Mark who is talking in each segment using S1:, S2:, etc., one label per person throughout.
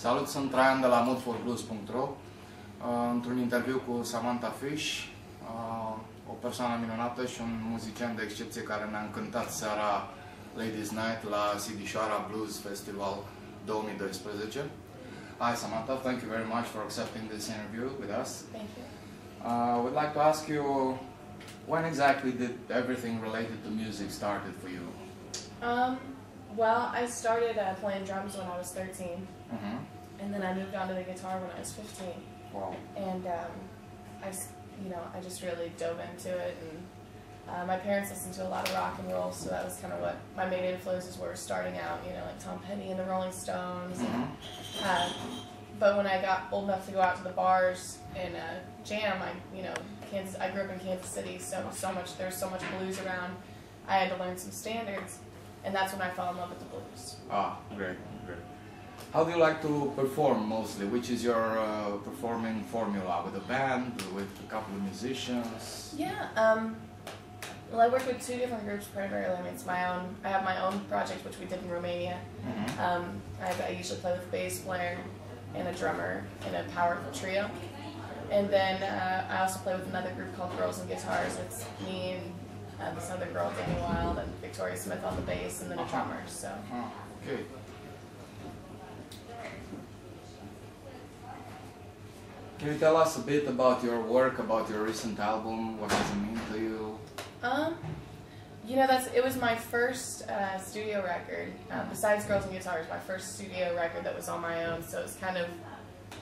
S1: Salut, sunt Traian de la MoodForBlues.RO. Într-un interviu cu Samantha Fish, o persoană minunată și un muzician de excepție care ne-a încântat seara Ladies Night la Sighișoara Blues Festival 2012. Hi Samantha, thank you very much for accepting this interview with us.
S2: Thank you.
S1: We'd like to ask you, when exactly did everything related to music started for you?
S2: Well, I started playing drums when I was 13,
S1: Mm-hmm.
S2: and then I moved on to the guitar when I was 15.
S1: Wow.
S2: And I just really dove into it. And my parents listened to a lot of rock and roll, so that was kind of what my main influences were starting out. You know, like Tom Petty and the Rolling Stones.
S1: Mm-hmm.
S2: And, but when I got old enough to go out to the bars and jam, I grew up in Kansas City, so there's so much blues around. I had to learn some standards, and that's when I fell in love with the blues.
S1: Ah, great, great. How do you like to perform mostly? Which is your performing formula? With a band, with a couple of musicians?
S2: Yeah, well, I work with two different groups primarily. I mean, I have my own project, which we did in Romania.
S1: Mm-hmm.
S2: I usually play with a bass player and a drummer in a powerful trio. And then I also play with another group called Girls and Guitars. It's me and this other girl, Danny Wild, and Victoria Smith on the bass, and then a drummer. So.
S1: Okay. Can you tell us a bit about your work, about your recent album? What does it mean to you?
S2: It was my first studio record. Besides Girls and Guitars, my first studio record that was on my own. So it's kind of,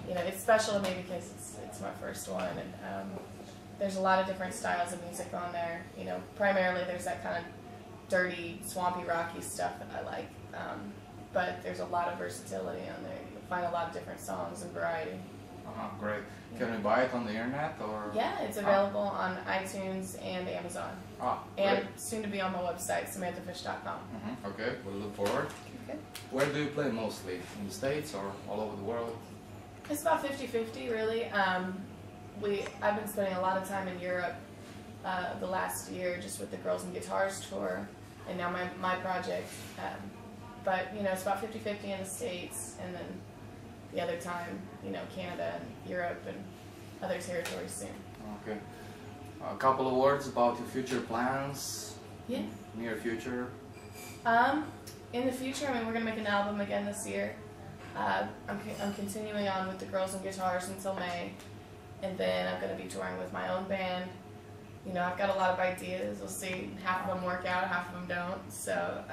S2: it's special to me because it's my first one. And there's a lot of different styles of music on there. Primarily there's that kind of dirty, swampy, rocky stuff that I like. But there's a lot of versatility on there. You'll find a lot of different songs and variety.
S1: Great. Can we buy it on the internet or?
S2: Yeah, it's available on iTunes and Amazon. And soon to be on my website, SamanthaFish.com.
S1: Okay, we'll look forward.
S2: Okay.
S1: Where do you play mostly? In the States or all over the world?
S2: It's about 50-50 really. I've been spending a lot of time in Europe the last year just with the Girls and Guitars tour and now my project. But it's about 50-50 in the States, and then the other time, Canada and Europe and other territories soon.
S1: Okay. A couple of words about your future plans?
S2: Yeah.
S1: Near future?
S2: In the future, we're going to make an album again this year. I'm continuing on with the Girls and Guitars until May, and then I'm going to be touring with my own band. I've got a lot of ideas. We'll see. Half of them work out, half of them don't. So,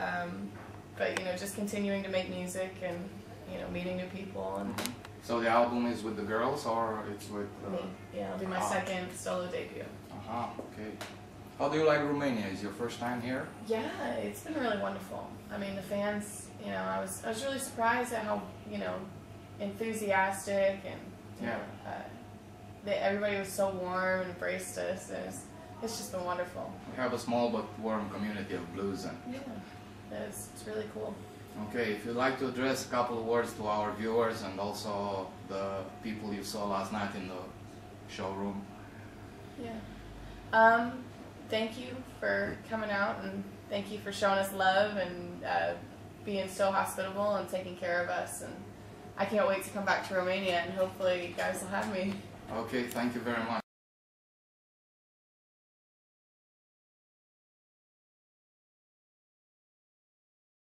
S2: but just continuing to make music and meeting new people. And
S1: So the album is with the girls or it's with
S2: me? Yeah, it'll be my second solo debut.
S1: Okay. How do you like Romania? Is your first time here?
S2: Yeah, it's been really wonderful. The fans, I was really surprised at how, enthusiastic and everybody was so warm and embraced us. And it's just been wonderful.
S1: We have a small but warm community of blues.
S2: Yeah, it's really cool.
S1: Okay, if you'd like to address a couple of words to our viewers and also the people you saw last night in the showroom.
S2: Yeah. Thank you for coming out, and thank you for showing us love and being so hospitable and taking care of us. And I can't wait to come back to Romania, and hopefully you guys will have me.
S1: Okay, thank you very much.